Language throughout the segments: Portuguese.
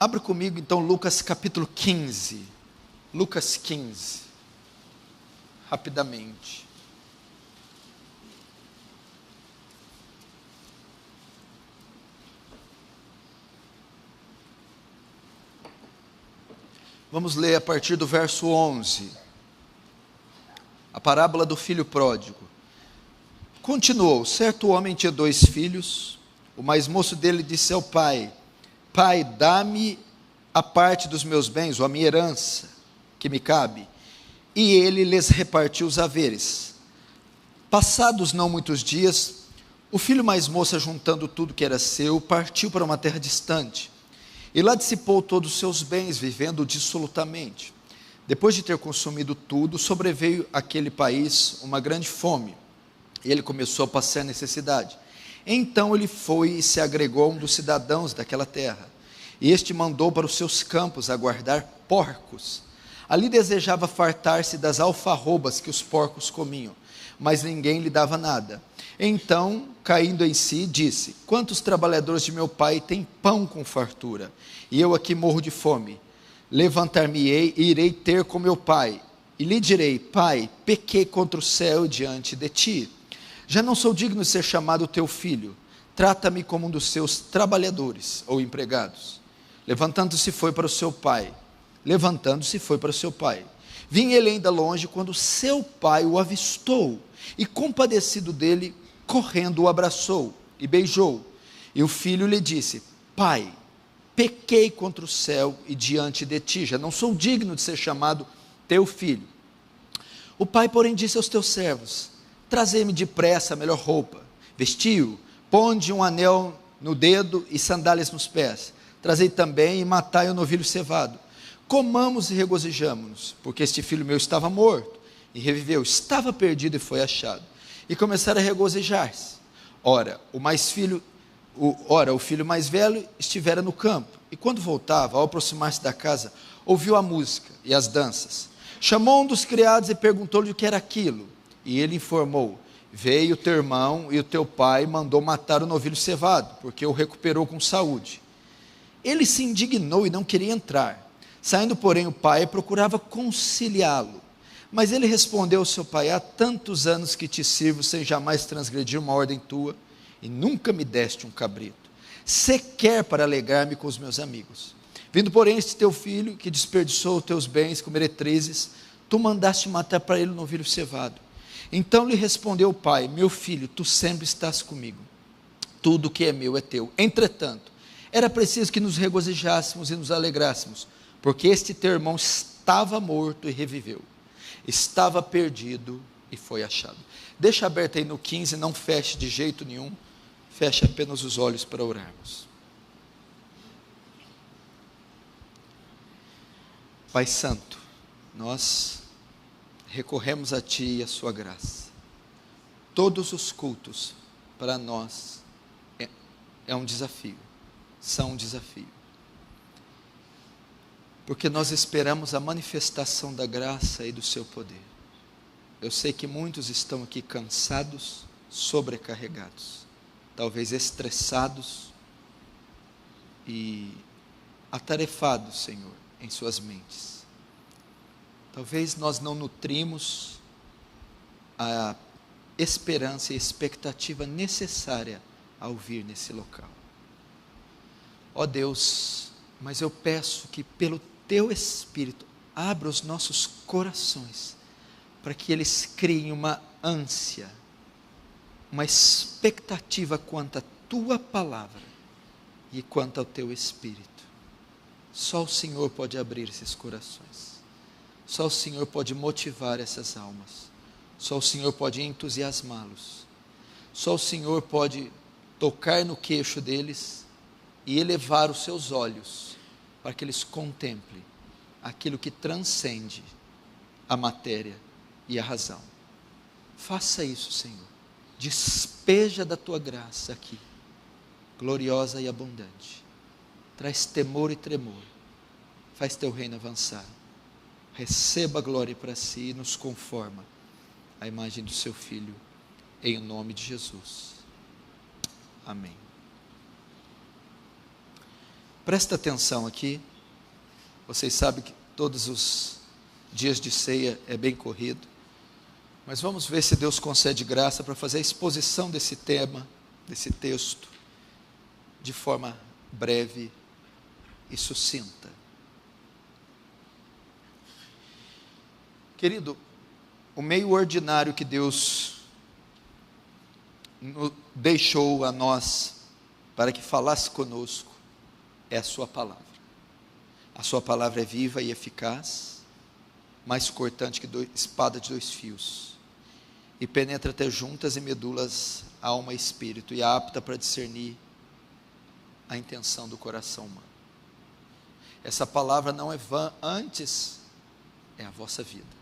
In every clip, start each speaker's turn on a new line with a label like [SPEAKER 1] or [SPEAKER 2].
[SPEAKER 1] Abra comigo então Lucas capítulo 15. Lucas 15. Rapidamente. Vamos ler a partir do verso 11. A parábola do filho pródigo. Continuou: certo homem tinha 2 filhos. O mais moço dele disse ao pai: Pai, dá-me a parte dos meus bens, ou a minha herança, que me cabe. E ele lhes repartiu os haveres. Passados não muitos dias, o filho mais moço, juntando tudo que era seu, partiu para uma terra distante. E lá dissipou todos os seus bens, vivendo dissolutamente. Depois de ter consumido tudo, sobreveio àquele país uma grande fome. E ele começou a passar necessidade. Então ele foi e se agregou a um dos cidadãos daquela terra. E este mandou para os seus campos a guardar porcos. Ali desejava fartar-se das alfarrobas que os porcos comiam, mas ninguém lhe dava nada. Então, caindo em si, disse: quantos trabalhadores de meu pai têm pão com fartura, e eu aqui morro de fome? Levantar-me-ei e irei ter com meu pai, e lhe direi: Pai, pequei contra o céu diante de ti. Já não sou digno de ser chamado teu filho. Trata-me como um dos seus trabalhadores ou empregados. Levantando-se foi para o seu pai. Vinha ele ainda longe, quando seu pai o avistou, e compadecido dele, correndo o abraçou e beijou. E o filho lhe disse: Pai, pequei contra o céu e diante de ti, já não sou digno de ser chamado teu filho. O pai, porém, disse aos teus servos: trazei-me depressa a melhor roupa, vestiu, ponde um anel no dedo e sandálias nos pés. Trazei também e matai o novilho cevado. Comamos e regozijamo-nos, porque este filho meu estava morto e reviveu, estava perdido e foi achado. E começaram a regozijar-se. Ora, o filho mais velho estivera no campo, e quando voltava, ao aproximar-se da casa, ouviu a música e as danças. Chamou um dos criados e perguntou-lhe o que era aquilo. E ele informou: veio o teu irmão e o teu pai mandou matar o novilho cevado, porque o recuperou com saúde. Ele se indignou e não queria entrar. Saindo, porém, o pai procurava conciliá-lo. Mas ele respondeu ao seu pai: há tantos anos que te sirvo sem jamais transgredir uma ordem tua, e nunca me deste um cabrito, sequer para alegrar-me com os meus amigos. Vindo, porém, este teu filho, que desperdiçou os teus bens com meretrizes, tu mandaste matar para ele o novilho cevado. Então lhe respondeu o pai: meu filho, tu sempre estás comigo, tudo que é meu é teu. Entretanto, era preciso que nos regozijássemos e nos alegrássemos, porque este teu irmão estava morto e reviveu, estava perdido e foi achado. Deixa aberto aí no 15, não feche de jeito nenhum, feche apenas os olhos para orarmos. Pai Santo, nós recorremos a Ti e a Sua graça. Todos os cultos para nós é um desafio, são um desafio, porque nós esperamos a manifestação da graça e do Seu poder. Eu sei que muitos estão aqui cansados, sobrecarregados, talvez estressados e atarefados, Senhor, em suas mentes. Talvez nós não nutrimos a esperança e expectativa necessária ao vir nesse local. Ó Deus, mas eu peço que pelo Teu Espírito abra os nossos corações, para que eles criem uma ânsia, uma expectativa quanto à Tua palavra e quanto ao Teu Espírito. Só o Senhor pode abrir esses corações. Só o Senhor pode motivar essas almas. Só o Senhor pode entusiasmá-los. Só o Senhor pode tocar no queixo deles e elevar os seus olhos para que eles contemplem aquilo que transcende a matéria e a razão. Faça isso, Senhor. Despeja da Tua graça aqui, gloriosa e abundante. Traz temor e tremor. Faz Teu reino avançar. Receba a glória para si e nos conforma à imagem do Seu Filho, em nome de Jesus. Amém. Presta atenção aqui. Vocês sabem que todos os dias de ceia é bem corrido, mas vamos ver se Deus concede graça para fazer a exposição desse tema, desse texto, de forma breve e sucinta. Querido, o meio ordinário que Deus deixou a nós para que falasse conosco é a sua palavra. A sua palavra é viva e eficaz, mais cortante que espada de 2 fios, e penetra até juntas e medulas, alma e espírito, e é apta para discernir a intenção do coração humano. Essa palavra não é vã, antes é a vossa vida.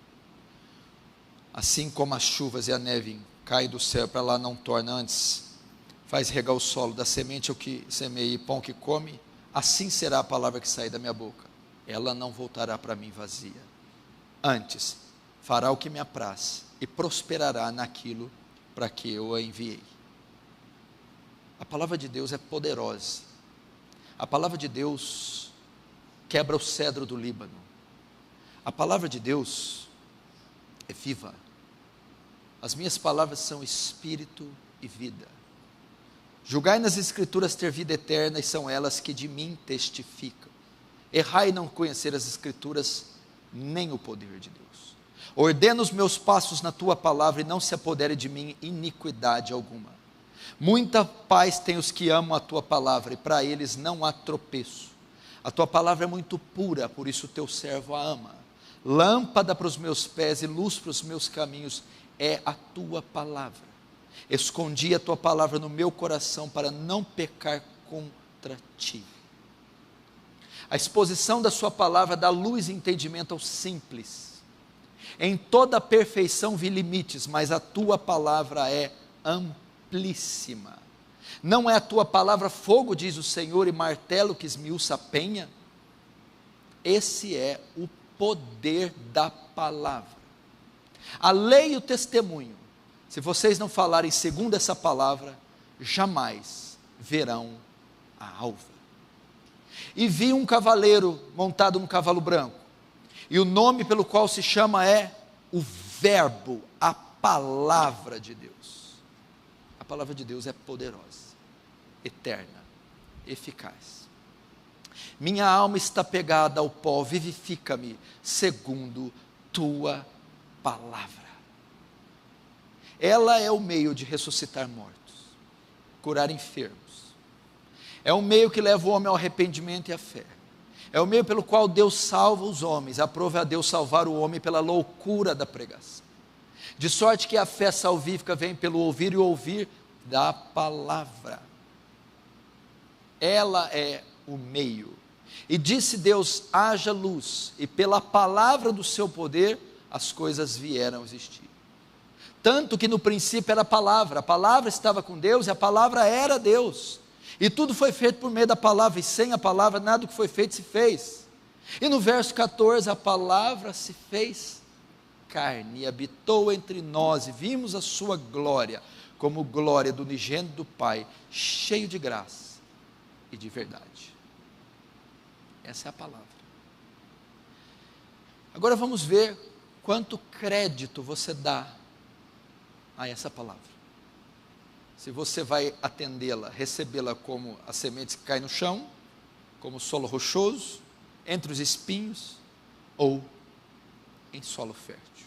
[SPEAKER 1] Assim como as chuvas e a neve caem do céu para lá, não torna, antes faz regar o solo, da semente ao que semeia e pão que come, assim será a palavra que sair da minha boca. Ela não voltará para mim vazia. Antes, fará o que me apraz e prosperará naquilo para que eu a enviei. A palavra de Deus é poderosa. A palavra de Deus quebra o cedro do Líbano. A palavra de Deus é viva. As minhas palavras são espírito e vida. Julgai nas Escrituras ter vida eterna, e são elas que de mim testificam. Errai não conhecer as Escrituras, nem o poder de Deus. Ordena os meus passos na tua palavra, e não se apodere de mim iniquidade alguma. Muita paz tem os que amam a tua palavra, e para eles não há tropeço. A tua palavra é muito pura, por isso o teu servo a ama. Lâmpada para os meus pés e luz para os meus caminhos é a tua palavra. Escondi a tua palavra no meu coração para não pecar contra ti. A exposição da sua palavra dá luz e entendimento aos simples. Em toda a perfeição vi limites, mas a tua palavra é amplíssima. Não é a tua palavra fogo, diz o Senhor, e martelo que esmiuça a penha? Esse é o poder da palavra. A lei e o testemunho, se vocês não falarem segundo essa palavra, jamais verão a alva. E vi um cavaleiro montado num cavalo branco, e o nome pelo qual se chama é o Verbo, a palavra de Deus. A palavra de Deus é poderosa, eterna, eficaz. Minha alma está pegada ao pó, vivifica-me segundo tua palavra. Ela é o meio de ressuscitar mortos, curar enfermos. É o meio que leva o homem ao arrependimento e à fé. É o meio pelo qual Deus salva os homens. Aprove a Deus salvar o homem pela loucura da pregação. De sorte que a fé salvífica vem pelo ouvir, e o ouvir da palavra. Ela é o meio. E disse Deus: haja luz, e pela palavra do seu poder as coisas vieram a existir. Tanto que no princípio era a palavra estava com Deus, e a palavra era Deus, e tudo foi feito por meio da palavra, e sem a palavra nada do que foi feito se fez. E no verso 14, a palavra se fez carne, e habitou entre nós, e vimos a sua glória, como glória do unigênito do Pai, cheio de graça e de verdade. Essa é a palavra. Agora vamos ver quanto crédito você dá a essa palavra. Se você vai atendê-la, recebê-la como as sementes que caem no chão, como solo rochoso, entre os espinhos, ou em solo fértil.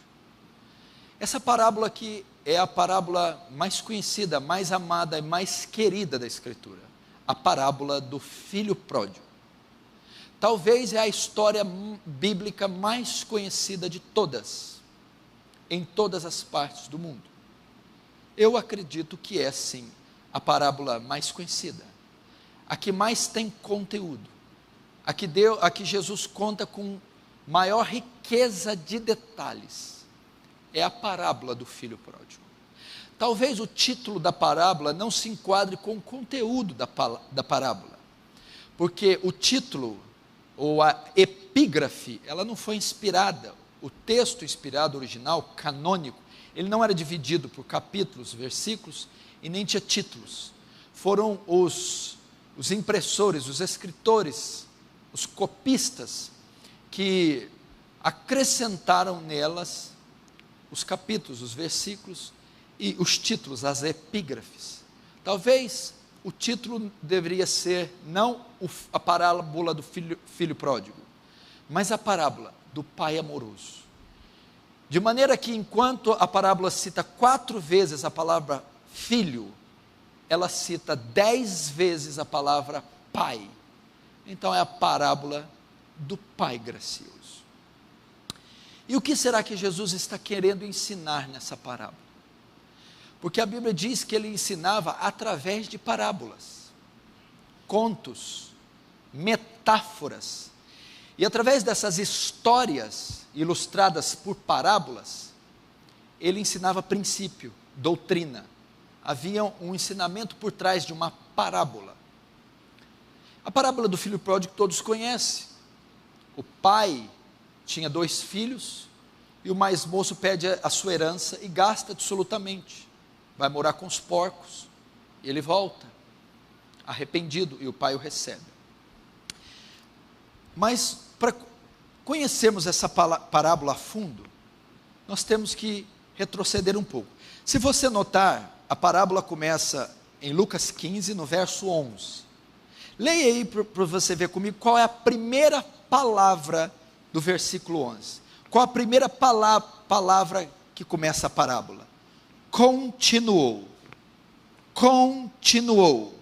[SPEAKER 1] Essa parábola aqui é a parábola mais conhecida, mais amada e mais querida da Escritura. A parábola do filho pródigo. Talvez é a história bíblica mais conhecida de todas, em todas as partes do mundo. Eu acredito que é sim a parábola mais conhecida, a que mais tem conteúdo, a que Jesus conta com maior riqueza de detalhes. É a parábola do filho pródigo. Talvez o título da parábola não se enquadre com o conteúdo da parábola, porque o título, ou a epígrafe, ela não foi inspirada. O texto inspirado original, canônico, ele não era dividido por capítulos, versículos, e nem tinha títulos. Foram os os impressores, os escritores, os copistas, que acrescentaram nelas os capítulos, os versículos e os títulos, as epígrafes. Talvez o título deveria ser não a parábola do filho pródigo, mas a parábola do pai amoroso. De maneira que enquanto a parábola cita 4 vezes a palavra filho, ela cita 10 vezes a palavra pai. Então é a parábola do pai gracioso. E o que será que Jesus está querendo ensinar nessa parábola? Porque a Bíblia diz que ele ensinava através de parábolas, contos, metáforas. E através dessas histórias ilustradas por parábolas, ele ensinava princípio, doutrina. Havia um ensinamento por trás de uma parábola. A parábola do filho pródigo todos conhecem. O pai tinha 2 filhos, e o mais moço pede a sua herança e gasta absolutamente. Vai morar com os porcos, e ele volta, arrependido, e o pai o recebe. Mas, para conhecermos essa parábola a fundo, nós temos que retroceder um pouco. Se você notar, a parábola começa em Lucas 15, no verso 11. Leia aí para você ver comigo qual é a primeira palavra do versículo 11. Qual a primeira palavra que começa a parábola? Continuou. Continuou.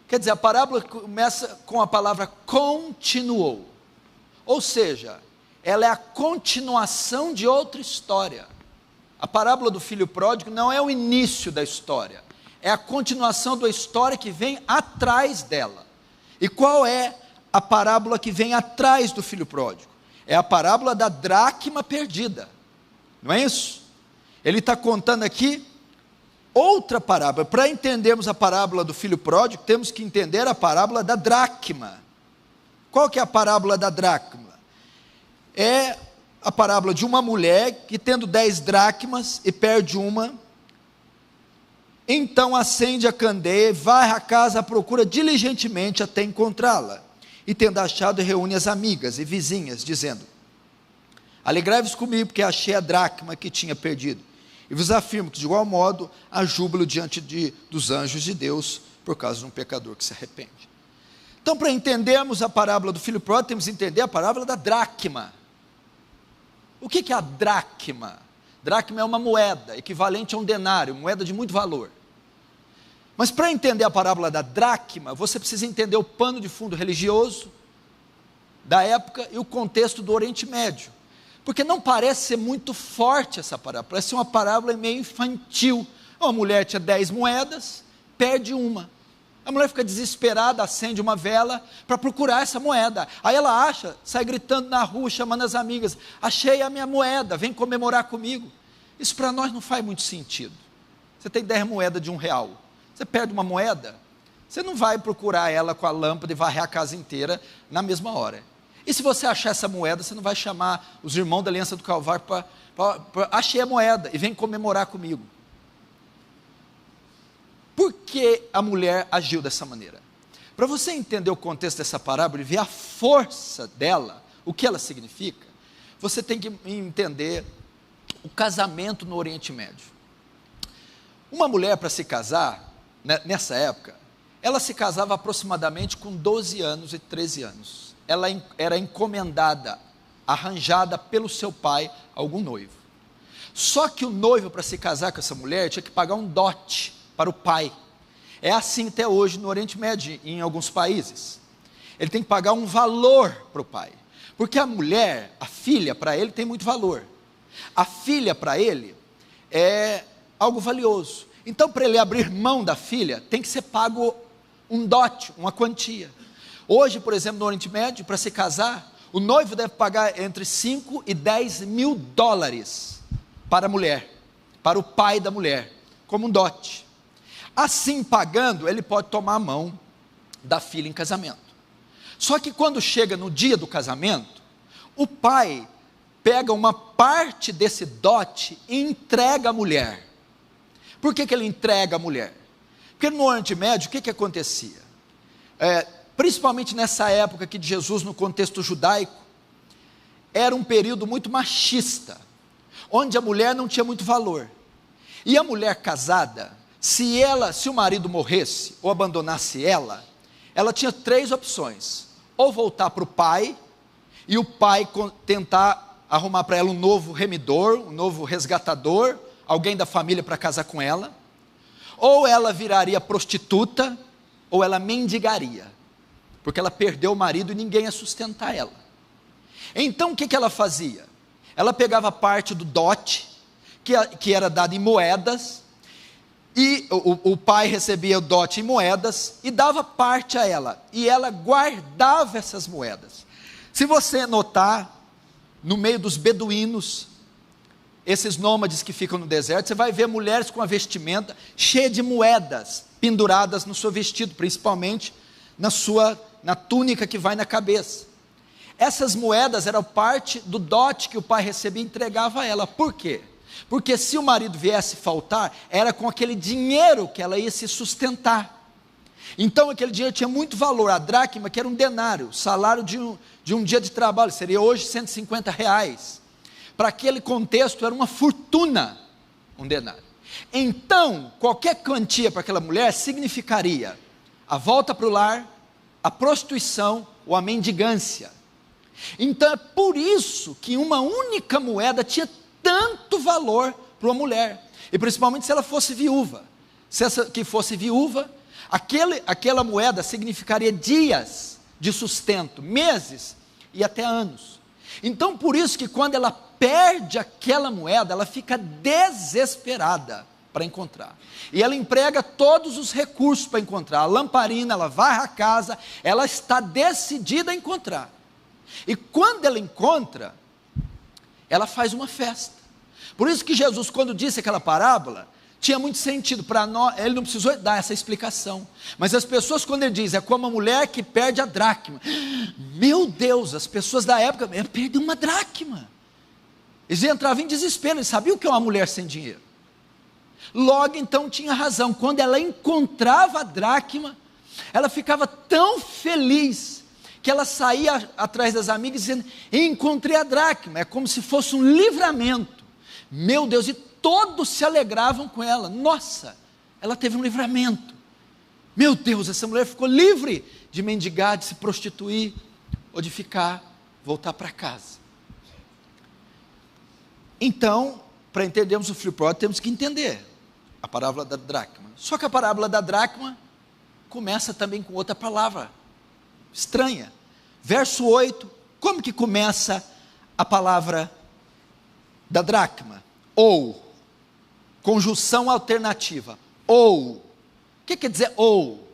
[SPEAKER 1] Quer dizer, a parábola começa com a palavra continuou. Ou seja, ela é a continuação de outra história. A parábola do filho pródigo não é o início da história, é a continuação da história que vem atrás dela. E qual é a parábola que vem atrás do filho pródigo? É a parábola da dracma perdida, não é isso? Ele está contando aqui outra parábola. Para entendermos a parábola do filho pródigo, temos que entender a parábola da dracma. Qual que é a parábola da dracma? É a parábola de uma mulher que, tendo 10 dracmas e perde uma, então acende a candeia, vai à casa à procura diligentemente até encontrá-la, e tendo achado, reúne as amigas e vizinhas, dizendo: alegrai-vos comigo, porque achei a dracma que tinha perdido. E vos afirmo que de igual modo há júbilo diante dos anjos de Deus, por causa de um pecador que se arrepende. Então, para entendermos a parábola do filho pródigo, temos que entender a parábola da dracma. O que é a dracma? Dracma é uma moeda, equivalente a um denário, moeda de muito valor. Mas para entender a parábola da dracma, você precisa entender o pano de fundo religioso da época e o contexto do Oriente Médio. Porque não parece ser muito forte essa parábola, parece ser uma parábola meio infantil. Uma mulher tinha 10 moedas, perde uma. A mulher fica desesperada, acende uma vela para procurar essa moeda. Aí ela acha, sai gritando na rua, chamando as amigas: achei a minha moeda, vem comemorar comigo. Isso para nós não faz muito sentido. Você tem 10 moedas de R$1, você perde uma moeda, você não vai procurar ela com a lâmpada e varrer a casa inteira na mesma hora. E se você achar essa moeda, você não vai chamar os irmãos da Aliança do Calvário para achei a moeda e vem comemorar comigo. Por que a mulher agiu dessa maneira? Para você entender o contexto dessa parábola e ver a força dela, o que ela significa, você tem que entender o casamento no Oriente Médio. Uma mulher, para se casar, nessa época, ela se casava aproximadamente com 12 anos e 13 anos. Ela era encomendada, arranjada pelo seu pai, algum noivo. Só que o noivo, para se casar com essa mulher, tinha que pagar um dote para o pai. É assim até hoje no Oriente Médio, em alguns países. Ele tem que pagar um valor para o pai, porque a mulher, a filha, para ele tem muito valor. A filha, para ele, é algo valioso. Então, para ele abrir mão da filha, tem que ser pago um dote, uma quantia. Hoje, por exemplo, no Oriente Médio, para se casar, o noivo deve pagar entre 5 e 10 mil dólares para a mulher, para o pai da mulher, como um dote. Assim, pagando, ele pode tomar a mão da filha em casamento. Só que quando chega no dia do casamento, o pai pega uma parte desse dote e entrega à mulher. Por que ele entrega à mulher? Porque no Oriente Médio, o que acontecia? Principalmente nessa época aqui de Jesus, no contexto judaico, era um período muito machista, onde a mulher não tinha muito valor. E a mulher casada, se o marido morresse ou abandonasse ela tinha 3 opções: ou voltar para o pai, e o pai tentar arrumar para ela um novo remidor, um novo resgatador, alguém da família para casar com ela, ou ela viraria prostituta, ou ela mendigaria, porque ela perdeu o marido e ninguém ia sustentar ela. Então o que ela fazia? Ela pegava parte do dote, que era dado em moedas, e o pai recebia o dote em moedas, e dava parte a ela, e ela guardava essas moedas. Se você notar, no meio dos beduínos, esses nômades que ficam no deserto, você vai ver mulheres com a vestimenta cheia de moedas, penduradas no seu vestido, principalmente na túnica que vai na cabeça. Essas moedas eram parte do dote que o pai recebia e entregava a ela. Por quê? Porque se o marido viesse faltar, era com aquele dinheiro que ela ia se sustentar. Então aquele dinheiro tinha muito valor. A dracma, que era um denário, salário de um dia de trabalho, seria hoje R$150. Para aquele contexto era uma fortuna, um denário. Então, qualquer quantia para aquela mulher significaria a volta para o lar, a prostituição ou a mendigância. Então é por isso que uma única moeda tinha tanto valor para uma mulher, e principalmente se ela fosse viúva. Se essa que fosse viúva, aquela moeda significaria dias de sustento, meses e até anos. Então por isso que quando ela perde aquela moeda, ela fica desesperada para encontrar, e ela emprega todos os recursos para encontrar, a lamparina, ela varre a casa, ela está decidida a encontrar, e quando ela encontra, ela faz uma festa. Por isso que Jesus, quando disse aquela parábola, tinha muito sentido para nós. Ele não precisou dar essa explicação, mas as pessoas, quando ele diz, é como a mulher que perde a dracma, meu Deus, as pessoas da época, perdeu uma dracma, eles entravam em desespero, eles sabiam o que é uma mulher sem dinheiro. Logo então tinha razão, quando ela encontrava a dracma, ela ficava tão feliz, que ela saía atrás das amigas dizendo, encontrei a dracma, é como se fosse um livramento, meu Deus, e todos se alegravam com ela. Nossa, ela teve um livramento, meu Deus, essa mulher ficou livre de mendigar, de se prostituir, ou de voltar para casa. Então, para entendermos o filho pródigo, temos que entender a parábola da dracma. Só que a parábola da dracma começa também com outra palavra estranha. Verso 8, como que começa a palavra da dracma? Ou, conjunção alternativa, ou. O que quer dizer ou?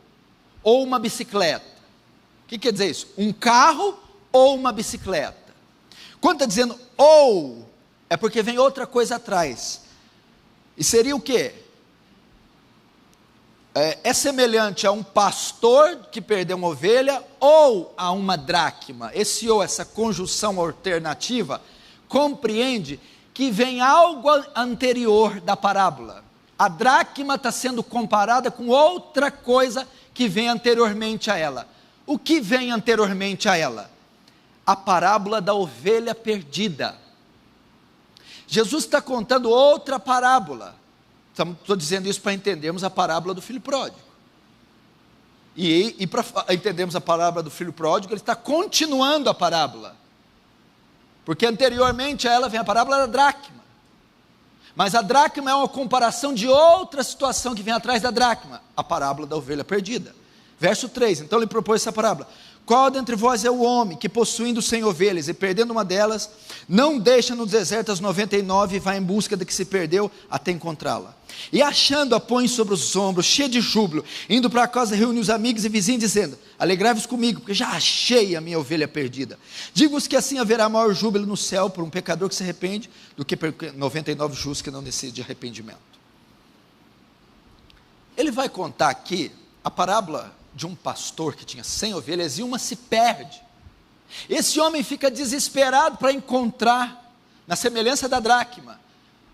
[SPEAKER 1] Ou uma bicicleta. O que quer dizer isso? Um carro ou uma bicicleta. Quando está dizendo ou, é porque vem outra coisa atrás. E seria o quê? É semelhante a um pastor que perdeu uma ovelha, ou a uma dracma. Esse ou, essa conjunção alternativa, compreende que vem algo anterior da parábola. A dracma está sendo comparada com outra coisa que vem anteriormente a ela. O que vem anteriormente a ela? A parábola da ovelha perdida. Jesus está contando outra parábola. Estou dizendo isso para entendermos a parábola do filho pródigo. E para entendermos a parábola do filho pródigo, ele está continuando a parábola. Porque anteriormente a ela vem a parábola da dracma. Mas a dracma é uma comparação de outra situação que vem atrás da dracma, a parábola da ovelha perdida. Verso 3, então ele propôs essa parábola. Qual dentre vós é o homem que, possuindo 100 ovelhas e perdendo uma delas, não deixa no deserto as 99 e vai em busca da que se perdeu até encontrá-la? E achando-a põe sobre os ombros, cheio de júbilo, indo para casa reúne os amigos e vizinhos, dizendo, alegrai-vos comigo, porque já achei a minha ovelha perdida. Digo-vos que assim haverá maior júbilo no céu por um pecador que se arrepende, do que por 99 justos que não decidem de arrependimento. Ele vai contar aqui a parábola de um pastor que tinha 100 ovelhas e uma se perde. Esse homem fica desesperado para encontrar, na semelhança da dracma,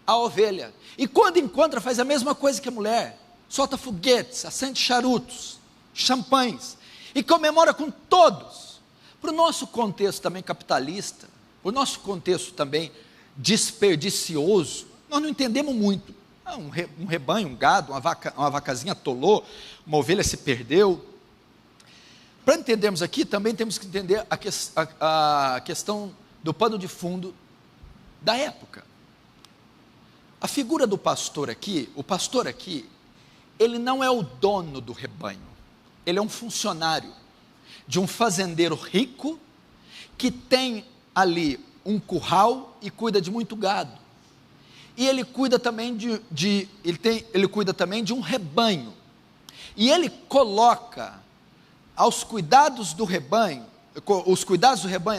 [SPEAKER 1] a ovelha. E quando encontra, faz a mesma coisa que a mulher. solta foguetes, acende charutos, champanhes, e comemora com todos. Para o nosso contexto também capitalista, o nosso contexto também desperdicioso, nós não entendemos muito. Um rebanho, um gado, uma vacazinha atolou, uma ovelha se perdeu. Para entendermos aqui, também temos que entender a questão do pano de fundo da época. A figura do pastor aqui, o pastor aqui, ele não é o dono do rebanho, ele é um funcionário de um fazendeiro rico, que tem ali um curral e cuida de muito gado, e ele cuida também ele cuida também de um rebanho, e ele coloca os cuidados do rebanho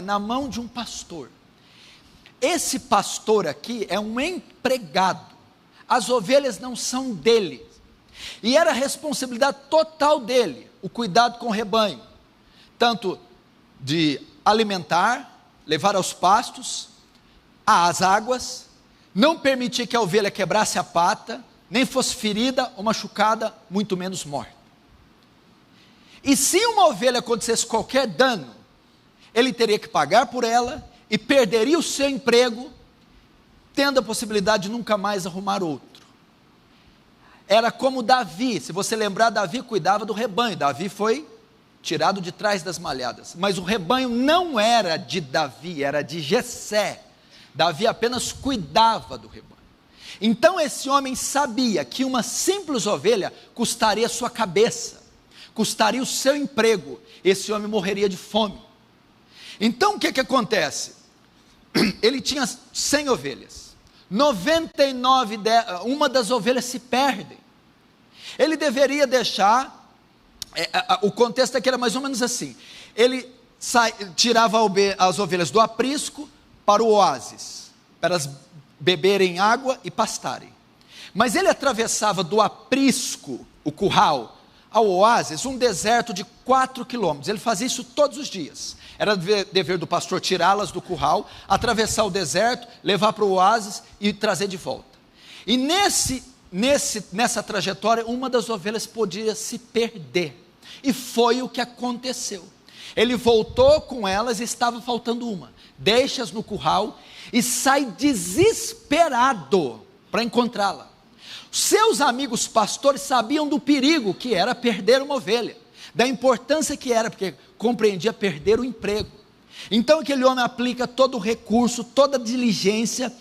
[SPEAKER 1] na mão de um pastor. Esse pastor aqui é um empregado, as ovelhas não são dele, e era a responsabilidade total dele, o cuidado com o rebanho, tanto de alimentar, levar aos pastos, às águas, não permitir que a ovelha quebrasse a pata, nem fosse ferida ou machucada, muito menos morta. E se uma ovelha acontecesse qualquer dano, ele teria que pagar por ela e perderia o seu emprego, tendo a possibilidade de nunca mais arrumar outro. Era como Davi, se você lembrar, Davi cuidava do rebanho, Davi foi tirado de trás das malhadas, mas o rebanho não era de Davi, era de Jessé. Davi apenas cuidava do rebanho. Então esse homem sabia que uma simples ovelha custaria a sua cabeça, custaria o seu emprego, esse homem morreria de fome. Então o que acontece? Ele tinha 100 ovelhas, 99 uma das ovelhas se perdem. Ele deveria deixar, o contexto aqui era mais ou menos assim, ele tirava as ovelhas do aprisco para o oásis, para elas beberem água e pastarem, mas ele atravessava do aprisco, o curral, ao oásis, um deserto de 4 quilômetros, ele fazia isso todos os dias. Era dever do pastor tirá-las do curral, atravessar o deserto, levar para o oásis e trazer de volta. E nessa trajetória, uma das ovelhas podia se perder. E foi o que aconteceu. Ele voltou com elas e estava faltando uma. Deixa-as no curral e sai desesperado para encontrá-la. Seus amigos pastores sabiam do perigo que era perder uma ovelha, da importância que era, porque compreendia perder o emprego. Então aquele homem aplica todo o recurso, toda a diligência,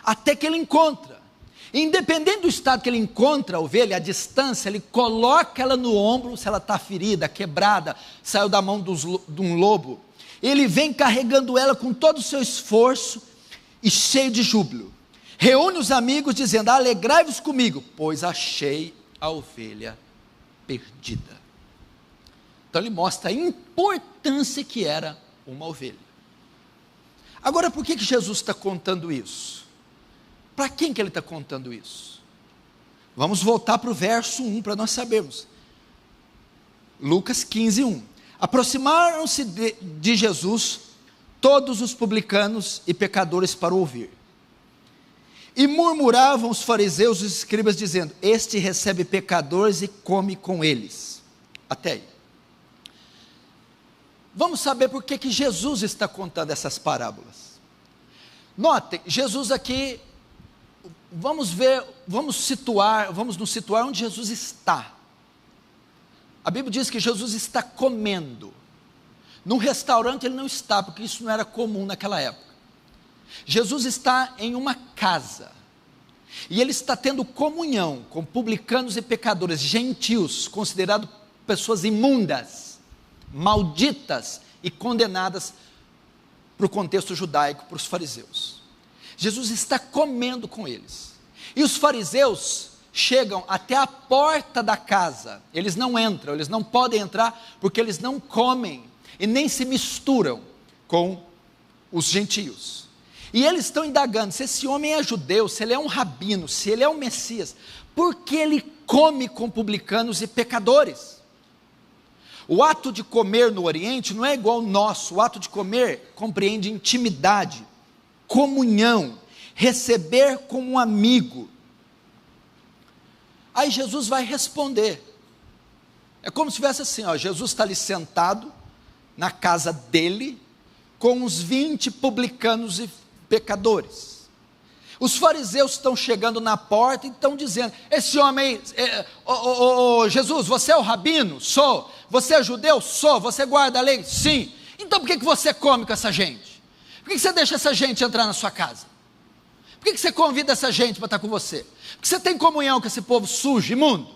[SPEAKER 1] até que ele encontra. Independente do estado que ele encontra a ovelha, a distância, ele coloca ela no ombro, se ela está ferida, quebrada, saiu da mão de um lobo, ele vem carregando ela com todo o seu esforço e cheio de júbilo. Reúne os amigos dizendo: alegrai-vos comigo, pois achei a ovelha perdida. Então ele mostra a importância que era uma ovelha. Agora, por que Jesus está contando isso? Para quem que ele está contando isso? Vamos voltar para o verso 1 para nós sabermos. Lucas 15, 1. Aproximaram-se de Jesus todos os publicanos e pecadores para ouvir. E murmuravam os fariseus e os escribas dizendo: este recebe pecadores e come com eles. Até aí. Vamos saber por que Jesus está contando essas parábolas. Notem, Jesus aqui, vamos nos situar onde Jesus está. A Bíblia diz que Jesus está comendo. Num restaurante ele não está, porque isso não era comum naquela época. Jesus está em uma casa, e ele está tendo comunhão com publicanos e pecadores, gentios, considerados pessoas imundas, malditas e condenadas para o contexto judaico, para os fariseus. Jesus está comendo com eles, e os fariseus chegam até a porta da casa, eles não entram, eles não podem entrar, porque eles não comem, e nem se misturam com os gentios. E eles estão indagando, se esse homem é judeu, se ele é um rabino, se ele é um Messias, por que ele come com publicanos e pecadores? O ato de comer no Oriente não é igual ao nosso. O ato de comer compreende intimidade, comunhão, receber como um amigo. Aí Jesus vai responder. É como se tivesse assim, ó, Jesus está ali sentado na casa dele, com uns 20 publicanos e pecadores. Os fariseus estão chegando na porta e estão dizendo: esse homem, Jesus, você é o rabino? Sou. Você é judeu? Sou. Você guarda a lei? Sim. Então por que você come com essa gente? Por que você deixa essa gente entrar na sua casa? Por que você convida essa gente para estar com você? Porque você tem comunhão com esse povo sujo, imundo?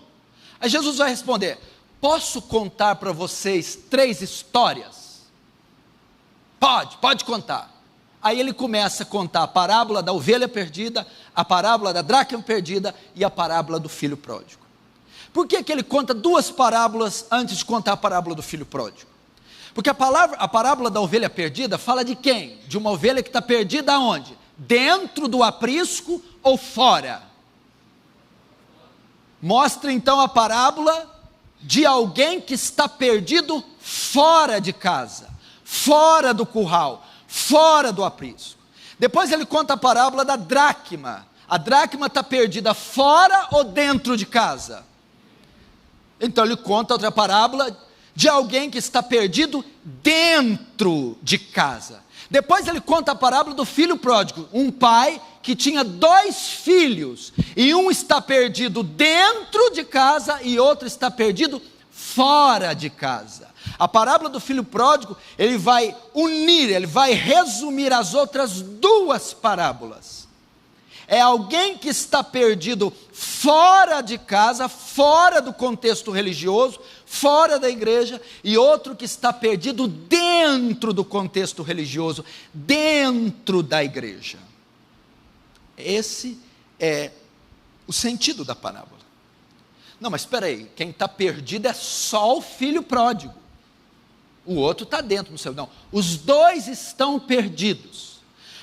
[SPEAKER 1] Aí Jesus vai responder: posso contar para vocês 3 histórias? Pode contar. Aí ele começa a contar a parábola da ovelha perdida, a parábola da dracma perdida e a parábola do filho pródigo. Por que ele conta 2 parábolas antes de contar a parábola do filho pródigo? Porque a parábola da ovelha perdida fala de quem? De uma ovelha que está perdida aonde? Dentro do aprisco ou fora? Mostra então a parábola de alguém que está perdido fora de casa, fora do curral, fora do aprisco. Depois ele conta a parábola da dracma. A dracma está perdida fora ou dentro de casa? Então ele conta outra parábola de alguém que está perdido dentro de casa. Depois ele conta a parábola do filho pródigo, um pai que tinha 2 filhos, e um está perdido dentro de casa e outro está perdido fora de casa. A parábola do filho pródigo, ele vai unir, ele vai resumir as outras 2 parábolas. É alguém que está perdido fora de casa, fora do contexto religioso, fora da igreja, e outro que está perdido dentro do contexto religioso, dentro da igreja. Esse é o sentido da parábola. Não, mas espera aí, quem está perdido é só o filho pródigo. O outro está dentro no céu. Não, os 2 estão perdidos.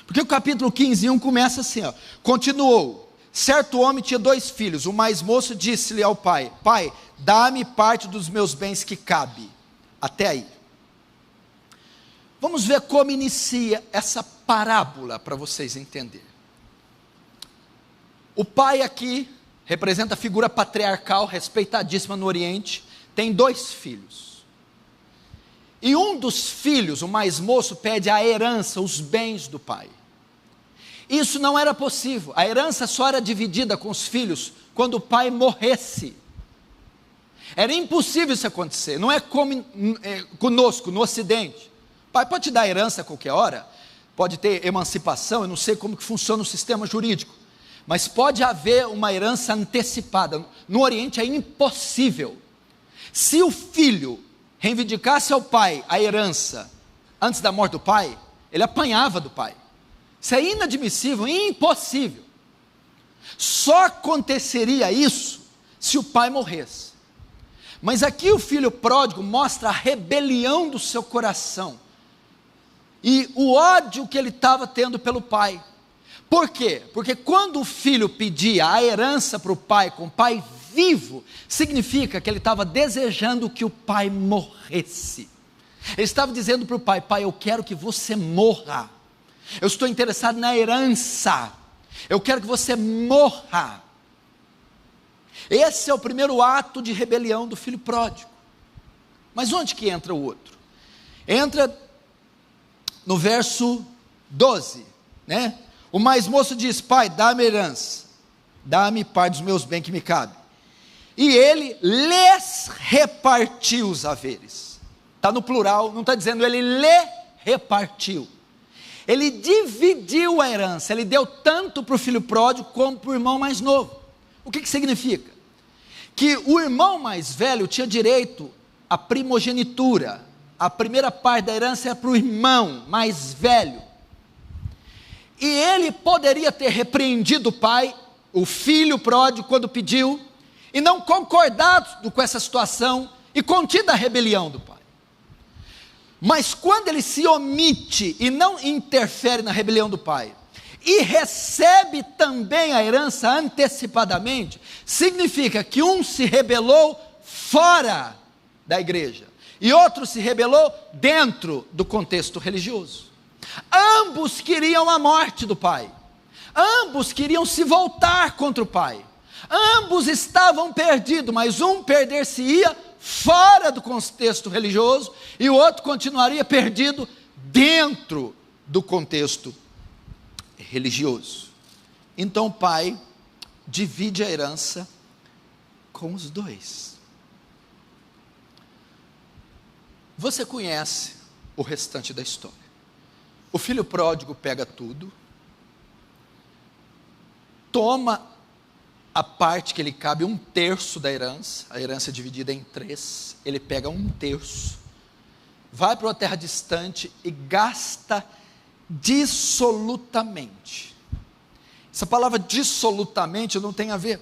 [SPEAKER 1] Porque o capítulo 15:1 começa assim, ó. Continuou: certo homem tinha 2 filhos. O mais moço disse-lhe ao pai: pai, dá-me parte dos meus bens que cabe. Até aí. Vamos ver como inicia essa parábola para vocês entenderem. O pai aqui representa a figura patriarcal, respeitadíssima no Oriente, tem 2 filhos. E um dos filhos, o mais moço, pede a herança, os bens do pai. Isso não era possível, a herança só era dividida com os filhos quando o pai morresse. Era impossível isso acontecer, não é como conosco, no Ocidente. O pai pode te dar herança a qualquer hora, pode ter emancipação, eu não sei como que funciona o sistema jurídico, mas pode haver uma herança antecipada. No Oriente é impossível. Se o filho reivindicasse ao pai a herança antes da morte do pai, ele apanhava do pai. Isso é inadmissível, impossível. Só aconteceria isso se o pai morresse. Mas aqui o filho pródigo mostra a rebelião do seu coração e o ódio que ele estava tendo pelo pai. Por quê? Porque quando o filho pedia a herança para o pai, com o pai vivo, significa que ele estava desejando que o pai morresse. Ele estava dizendo para o pai: pai, eu quero que você morra. Eu estou interessado na herança. Eu quero que você morra. Esse é o primeiro ato de rebelião do filho pródigo. Mas onde que entra o outro? Entra no verso 12, né? O mais moço diz: pai, dá-me herança, dá-me parte dos meus bens que me cabe. E ele lhes repartiu os haveres. Está no plural, não está dizendo ele lhe repartiu. Ele dividiu a herança, ele deu tanto para o filho pródigo como para o irmão mais novo. O que significa? Que o irmão mais velho tinha direito à primogenitura. A primeira parte da herança era para o irmão mais velho. E ele poderia ter repreendido o pai, o filho pródigo, quando pediu, e não concordado com essa situação, e contido a rebelião do pai. Mas quando ele se omite e não interfere na rebelião do pai, e recebe também a herança antecipadamente, significa que um se rebelou fora da igreja, e outro se rebelou dentro do contexto religioso. Ambos queriam a morte do pai, ambos queriam se voltar contra o pai, Ambos estavam perdidos, mas um perder-se-ia fora do contexto religioso e o outro continuaria perdido dentro do contexto religioso. Então o pai divide a herança com os dois. Você conhece o restante da história. O filho pródigo pega tudo, toma a parte que lhe cabe, 1/3 da herança, a herança é dividida em 3, ele pega 1/3, vai para uma terra distante e gasta dissolutamente. Essa palavra dissolutamente não tem a ver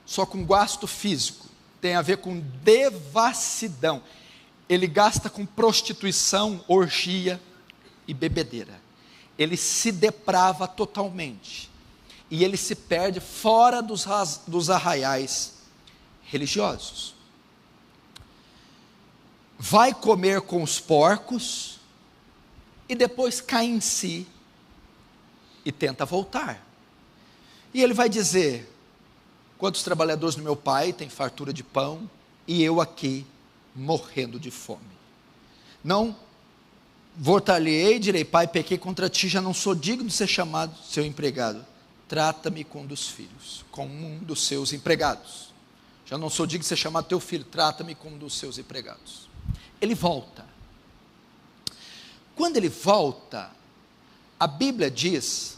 [SPEAKER 1] só com gasto físico, tem a ver com devassidão. Ele gasta com prostituição, orgia e bebedeira. Ele se deprava totalmente. E ele se perde fora dos arraiais religiosos. Vai comer com os porcos e depois cai em si e tenta voltar. E ele vai dizer: quantos trabalhadores do meu pai têm fartura de pão e eu aqui morrendo de fome. Não voltar-lhe-ei e direi: pai, pequei contra ti, já não sou digno de ser chamado seu empregado. Trata-me como um dos filhos, como um dos seus empregados. Já não sou digno de ser chamado teu filho, trata-me como um dos seus empregados. Ele volta. Quando ele volta, a Bíblia diz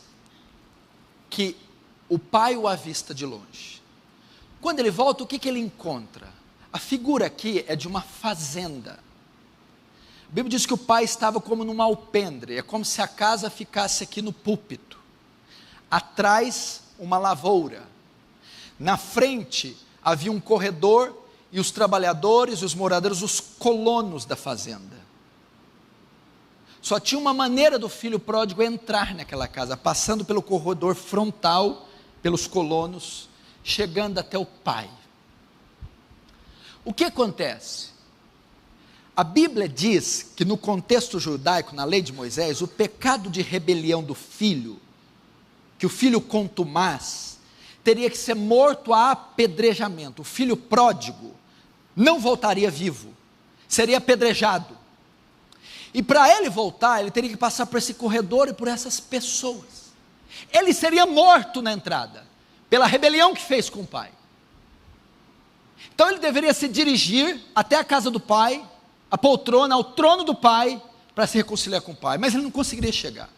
[SPEAKER 1] que o pai o avista de longe. Quando ele volta, o que ele encontra? A figura aqui é de uma fazenda. A Bíblia diz que o pai estava como num alpendre, é como se a casa ficasse aqui no púlpito. Atrás, uma lavoura. Na frente, havia um corredor e os trabalhadores, os moradores, os colonos da fazenda. Só tinha uma maneira do filho pródigo entrar naquela casa, passando pelo corredor frontal, pelos colonos, chegando até o pai. O que acontece? A Bíblia diz que no contexto judaico, na lei de Moisés, o pecado de rebelião do filho, que o filho contumaz, teria que ser morto a apedrejamento. O filho pródigo não voltaria vivo, seria apedrejado. E para ele voltar, ele teria que passar por esse corredor e por essas pessoas. Ele seria morto na entrada, pela rebelião que fez com o pai. Então ele deveria se dirigir até a casa do pai, a poltrona, ao trono do pai, para se reconciliar com o pai, mas ele não conseguiria chegar.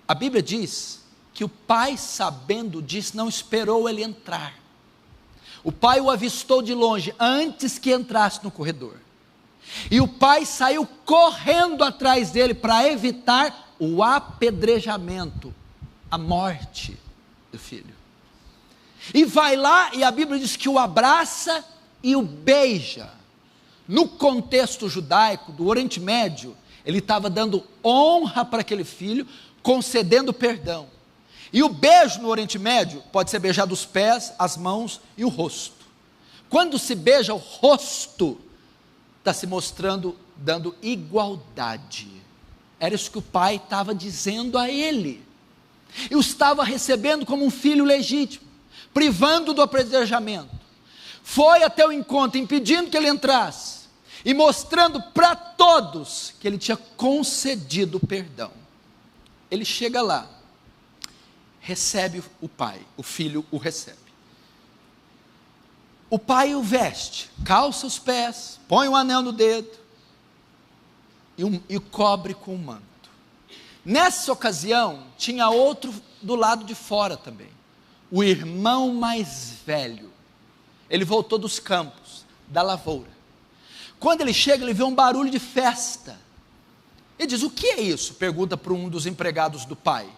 [SPEAKER 1] A Bíblia diz que o pai, sabendo disso, não esperou ele entrar. O pai o avistou de longe, antes que entrasse no corredor. E o pai saiu correndo atrás dele, para evitar o apedrejamento, a morte do filho. E vai lá, e a Bíblia diz que o abraça e o beija. No contexto judaico, do Oriente Médio, ele estava dando honra para aquele filho, concedendo perdão. E o beijo no Oriente Médio pode ser beijado os pés, as mãos e o rosto. Quando se beija o rosto, está se mostrando, dando igualdade. Era isso que o pai estava dizendo a ele. E o estava recebendo como um filho legítimo, privando do apedrejamento. Foi até o encontro, impedindo que ele entrasse, e mostrando para todos que ele tinha concedido perdão. Ele chega lá, recebe o pai, o filho o recebe. O pai o veste, calça os pés, põe um anel no dedo e o cobre com um manto. Nessa ocasião, tinha outro do lado de fora também, o irmão mais velho. Ele voltou dos campos, da lavoura. Quando ele chega, ele vê um barulho de festa. Ele diz: o que é isso? Pergunta para um dos empregados do pai.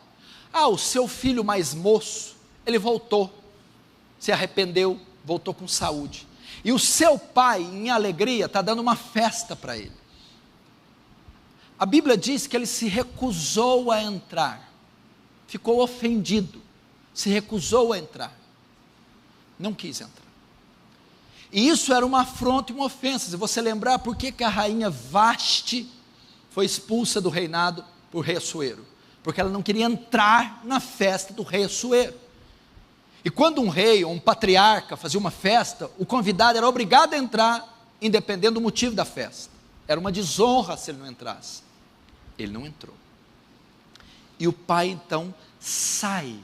[SPEAKER 1] O seu filho mais moço, ele voltou, se arrependeu, voltou com saúde. E o seu pai, em alegria, está dando uma festa para ele. A Bíblia diz que ele se recusou a entrar, ficou ofendido, se recusou a entrar, não quis entrar. E isso era uma afronta e uma ofensa. Se você lembrar, por que a rainha Vaste foi expulsa do reinado por rei Assuero? Porque ela não queria entrar na festa do rei Assuero. E quando um rei ou um patriarca fazia uma festa, o convidado era obrigado a entrar, independente do motivo da festa. Era uma desonra se ele não entrasse. Ele não entrou. E o pai então sai,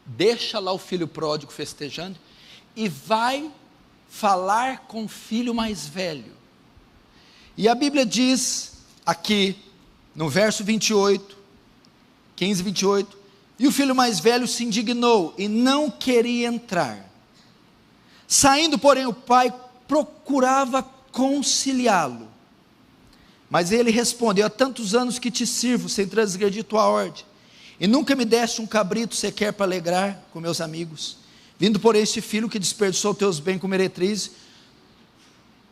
[SPEAKER 1] deixa lá o filho pródigo festejando e vai falar com o filho mais velho. E a Bíblia diz aqui, no verso 28, 15 e 28, e o filho mais velho se indignou e não queria entrar. Saindo, porém, o pai procurava conciliá-lo. Mas ele respondeu: há tantos anos que te sirvo, sem transgredir tua ordem, e nunca me deste um cabrito sequer para alegrar com meus amigos. Vindo, porém, este filho que desperdiçou teus bens com meretrizes,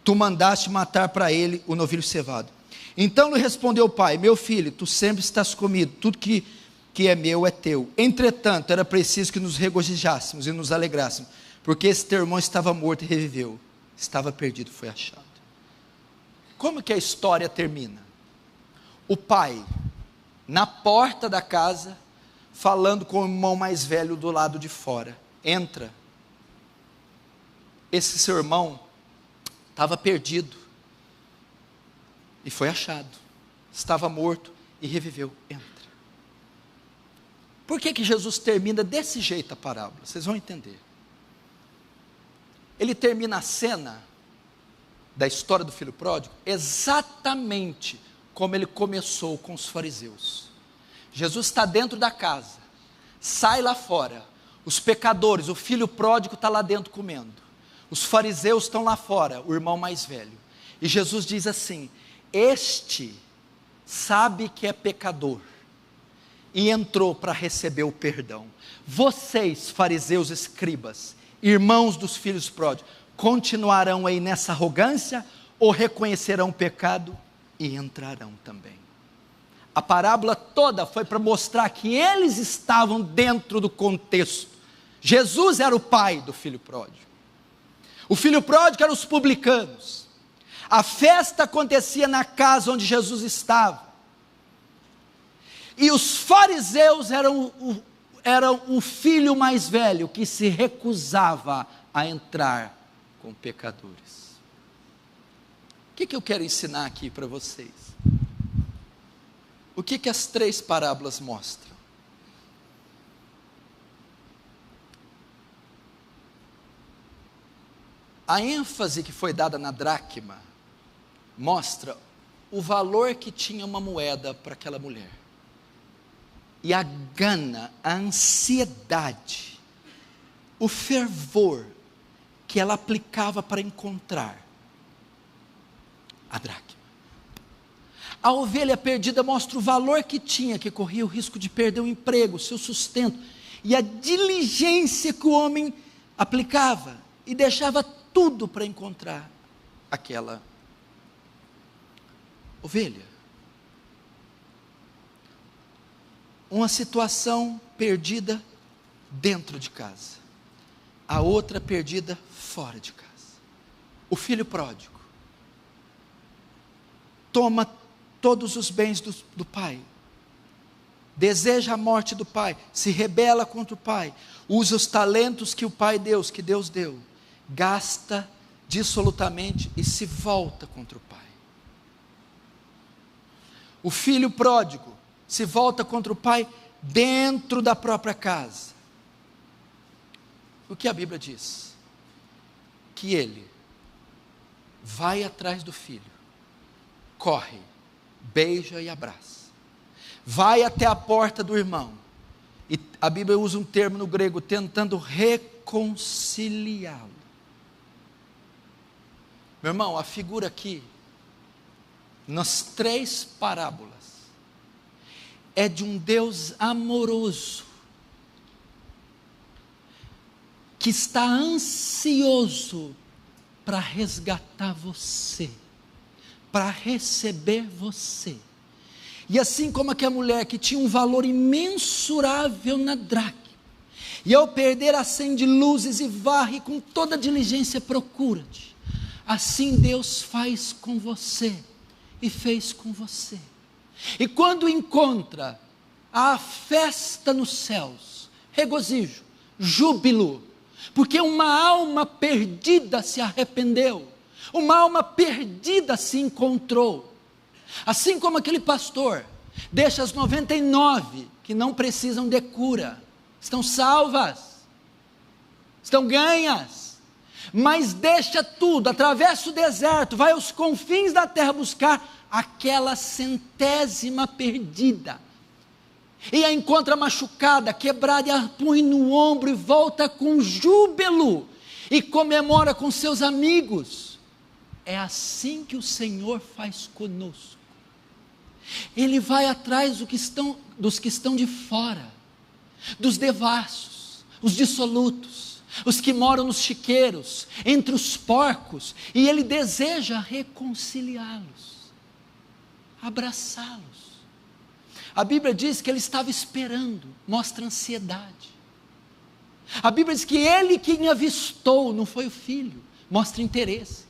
[SPEAKER 1] tu mandaste matar para ele o novilho cevado. Então lhe respondeu o pai: meu filho, tu sempre estás comigo, tudo que é meu é teu. Entretanto, era preciso que nos regozijássemos e nos alegrássemos, porque esse teu irmão estava morto e reviveu, estava perdido, foi achado. Como que a história termina? O pai, na porta da casa, falando com o irmão mais velho do lado de fora. Entra. Esse seu irmão estava perdido e foi achado. Estava morto e reviveu. Entra. Por que Jesus termina desse jeito a parábola? Vocês vão entender. Ele termina a cena da história do filho pródigo exatamente como ele começou com os fariseus. Jesus está dentro da casa, sai lá fora, os pecadores, o filho pródigo está lá dentro comendo, os fariseus estão lá fora, o irmão mais velho, e Jesus diz assim: este sabe que é pecador e entrou para receber o perdão. Vocês, fariseus escribas, irmãos dos filhos pródigos, continuarão aí nessa arrogância ou reconhecerão o pecado e entrarão também? A parábola toda foi para mostrar que eles estavam dentro do contexto. Jesus era o pai do filho pródigo. O filho pródigo eram os publicanos. A festa acontecia na casa onde Jesus estava. E os fariseus eram o filho mais velho que se recusava a entrar com pecadores. O que eu quero ensinar aqui para vocês? O que as três parábolas mostram? A ênfase que foi dada na dracma mostra o valor que tinha uma moeda para aquela mulher. E a gana, a ansiedade, o fervor que ela aplicava para encontrar a dracma. A ovelha perdida mostra o valor que tinha, que corria o risco de perder o emprego, o seu sustento, e a diligência que o homem aplicava, e deixava tudo para encontrar aquela ovelha. Uma situação perdida dentro de casa, a outra perdida fora de casa. O filho pródigo toma todos os bens do pai, deseja a morte do pai, se rebela contra o pai, usa os talentos que o pai deu, que Deus deu, gasta dissolutamente e se volta contra o pai. O filho pródigo se volta contra o pai dentro da própria casa. O que a Bíblia diz? Que ele vai atrás do filho, corre, beija e abraça, vai até a porta do irmão, e a Bíblia usa um termo no grego, tentando reconciliá-lo. Meu irmão, a figura aqui, nas três parábolas, é de um Deus amoroso, que está ansioso para resgatar você, para receber você. E assim como aquela mulher que tinha um valor imensurável na dracma, e ao perder acende luzes e varre com toda diligência procura-te, assim Deus faz com você, e fez com você. E quando encontra, há festa nos céus, regozijo,
[SPEAKER 2] júbilo, porque uma alma perdida se arrependeu, uma alma perdida se encontrou. Assim como aquele pastor deixa as 99 que não precisam de cura, estão salvas, estão ganhas, mas deixa tudo, atravessa o deserto, vai aos confins da terra buscar aquela 100ª perdida, e a encontra machucada, quebrada, e a põe no ombro e volta com júbilo, e comemora com seus amigos. É assim que o Senhor faz conosco. Ele vai atrás dos que estão de fora, dos devassos, os dissolutos, os que moram nos chiqueiros, entre os porcos, e Ele deseja reconciliá-los, abraçá-los. A Bíblia diz que Ele estava esperando, mostra ansiedade. A Bíblia diz que Ele quem avistou, não foi o filho, mostra interesse.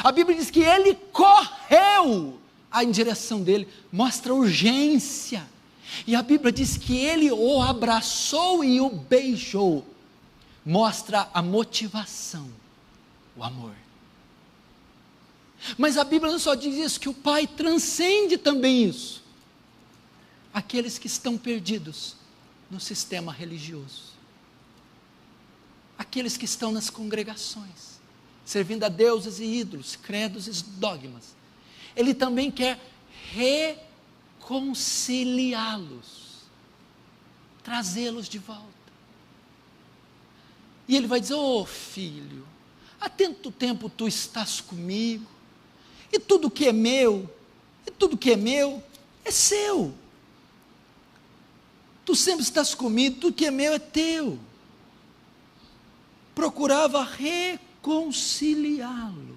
[SPEAKER 2] A Bíblia diz que Ele correu em direção dele, mostra urgência. E a Bíblia diz que ele o abraçou e o beijou, mostra a motivação, o amor. Mas a Bíblia não só diz isso, que o Pai transcende também isso. Aqueles que estão perdidos no sistema religioso, aqueles que estão nas congregações, servindo a deuses e ídolos, credos e dogmas, Ele também quer reconciliá-los, trazê-los de volta. E Ele vai dizer: oh filho, há tanto tempo tu estás comigo, e tudo que é meu, é seu. Tu sempre estás comigo, tudo que é meu é teu. Procurava reconciliá-lo.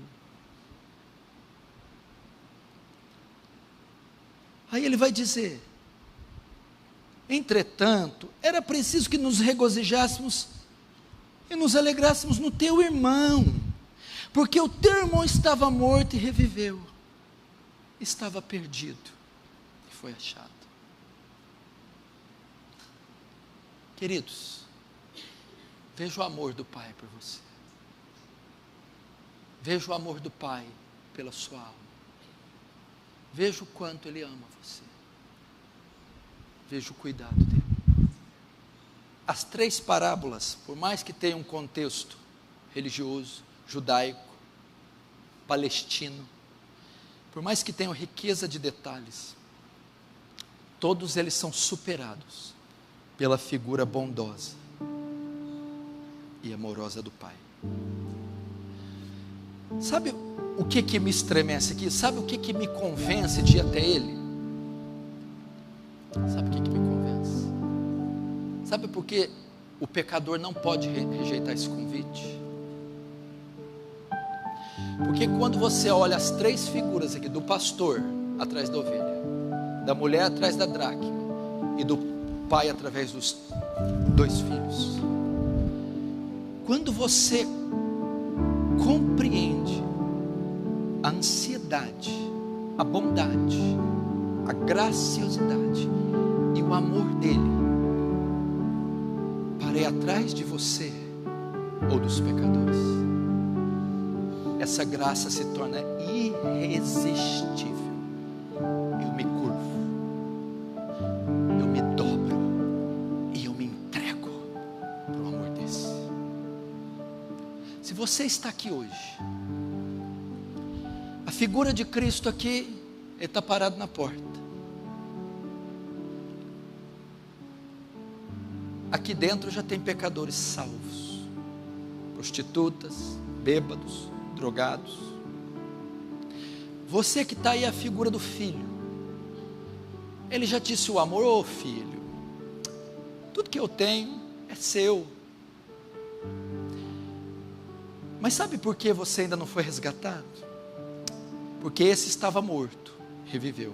[SPEAKER 2] Aí ele vai dizer: entretanto, era preciso que nos regozijássemos e nos alegrássemos no teu irmão, porque o teu irmão estava morto e reviveu, estava perdido e foi achado. Queridos, veja o amor do Pai por você, veja o amor do Pai pela sua alma, veja o quanto Ele ama você, veja o cuidado dEle. As 3 parábolas, por mais que tenham um contexto religioso, judaico, palestino, por mais que tenham riqueza de detalhes, todos eles são superados pela figura bondosa e amorosa do Pai. Sabe o que me estremece aqui? Sabe o que me convence de ir até Ele? Sabe o que me convence? Sabe por que o pecador não pode rejeitar esse convite? Porque quando você olha as 3 figuras aqui, do pastor atrás da ovelha, da mulher atrás da dracma e do pai através dos 2 filhos, quando você compreende a ansiedade, a bondade, a graciosidade e o amor dele para ir atrás de você ou dos pecadores, essa graça se torna irresistível. Eu me curvo, eu me dobro e eu me entrego para o amor desse. Se você está aqui hoje, a figura de Cristo aqui, Ele está parado na porta. Aqui dentro já tem pecadores salvos, prostitutas, bêbados, drogados. Você que está aí, a figura do filho, Ele já disse o amor: ô filho, tudo que eu tenho é seu. Mas sabe por que você ainda não foi resgatado? Porque esse estava morto, reviveu,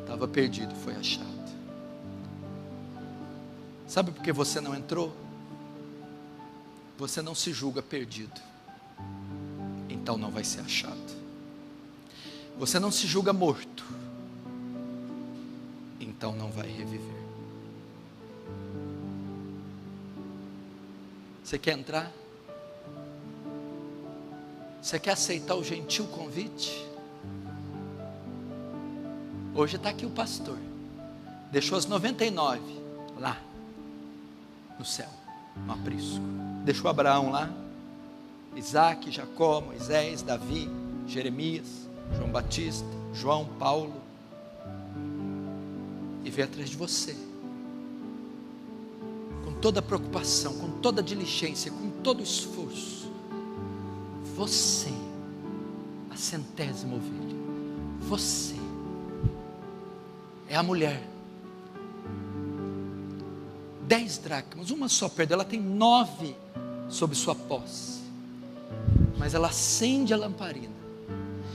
[SPEAKER 2] estava perdido, foi achado. Sabe por que você não entrou? Você não se julga perdido, então não vai ser achado. Você não se julga morto, então não vai reviver. Você quer entrar? Você quer aceitar o gentil convite? Hoje está aqui o pastor, deixou as 99 lá no céu, no aprisco. Deixou Abraão lá, Isaac, Jacó, Moisés, Davi, Jeremias, João Batista, João, Paulo, e veio atrás de você, com toda a preocupação, com toda a diligência, com todo o esforço. Você, a 100ª ovelha, você é a mulher. 10 dracmas, uma só perdeu, ela tem 9 sob sua posse, mas ela acende a lamparina,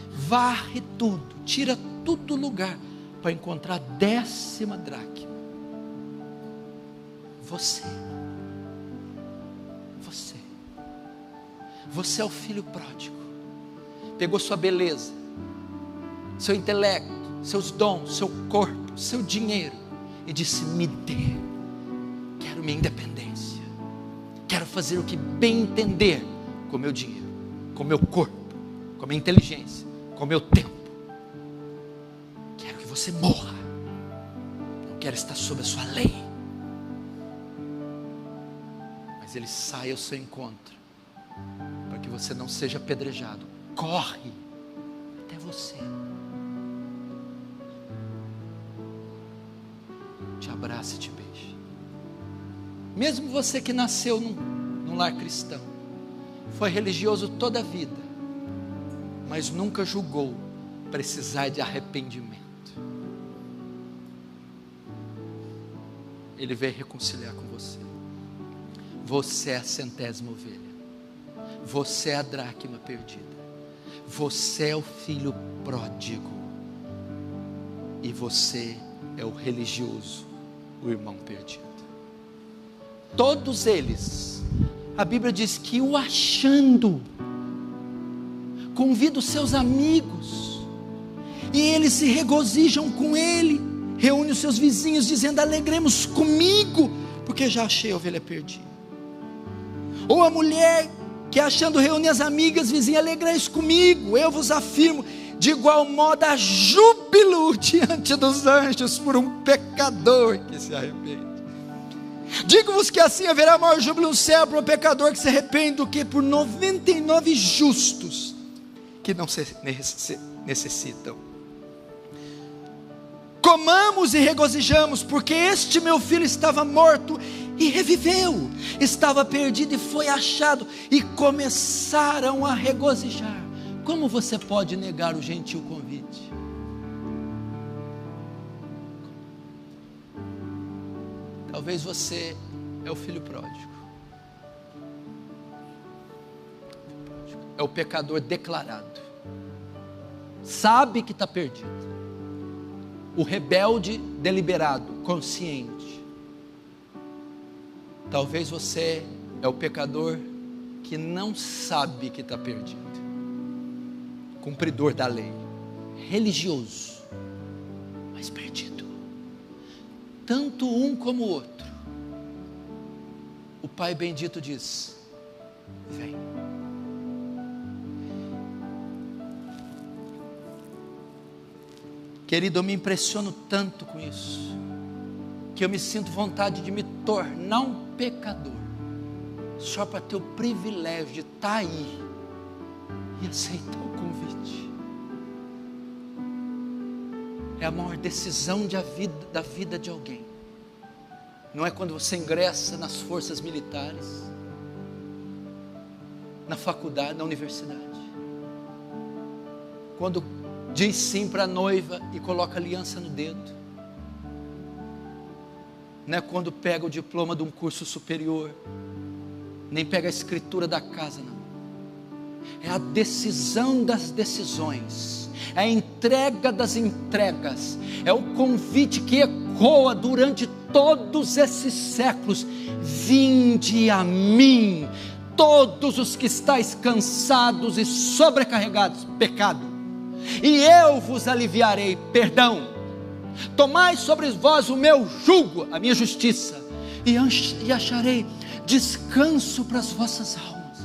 [SPEAKER 2] varre tudo, tira tudo do lugar, para encontrar a 10ª dracma. Você é o filho pródigo, pegou sua beleza, seu intelecto, seus dons, seu corpo, seu dinheiro, e disse: me dê, quero minha independência, quero fazer o que bem entender com meu dinheiro, com meu corpo, com minha inteligência, com meu tempo. Quero que você morra, não quero estar sob a sua lei. Mas ele sai ao seu encontro, para que você não seja apedrejado. Corre até você, te abraça e te beija. Mesmo você que nasceu num lar cristão, foi religioso toda a vida, mas nunca julgou precisar de arrependimento, ele veio reconciliar com você. Você é a 100ª ovelha, você é a dracma perdida, você é o filho pródigo, e você é o religioso, o irmão perdido. Todos eles, a Bíblia diz que o achando, convida os seus amigos, e eles se regozijam com ele, reúne os seus vizinhos dizendo: alegremos comigo, porque já achei a ovelha perdida. Ou a mulher que achando reúne as amigas, vizinhas: alegreis comigo, eu vos afirmo, de igual modo há júbilo diante dos anjos por um pecador que se arrepende. Digo-vos que assim haverá maior júbilo no céu por um pecador que se arrepende, do que por 99 justos que não se necessitam. Comamos e regozijamos, porque este meu filho estava morto e reviveu, estava perdido e foi achado, e começaram a regozijar. Como você pode negar o gentil convite? Talvez você é o filho pródigo, é o pecador declarado, sabe que está perdido, o rebelde deliberado, consciente. Talvez você é o pecador que não sabe que está perdido, cumpridor da lei, religioso, mas perdido. Tanto um como o outro. O Pai bendito diz: vem. Querido, eu me impressiono tanto com isso, que eu me sinto vontade de me tornar um pecador, só para ter o privilégio de estar aí e aceitar o convite. É a maior decisão da vida de alguém. Não é quando você ingressa nas forças militares, na faculdade, na universidade, quando diz sim para a noiva e coloca aliança no dedo, não é quando pega o diploma de um curso superior, nem pega a escritura da casa, não. É a decisão das decisões, é a entrega das entregas, é o convite que ecoa durante todos esses séculos: vinde a mim, todos os que estáis cansados e sobrecarregados, pecado, e eu vos aliviarei, perdão. Tomai sobre vós o meu jugo, a minha justiça, e acharei descanso para as vossas almas,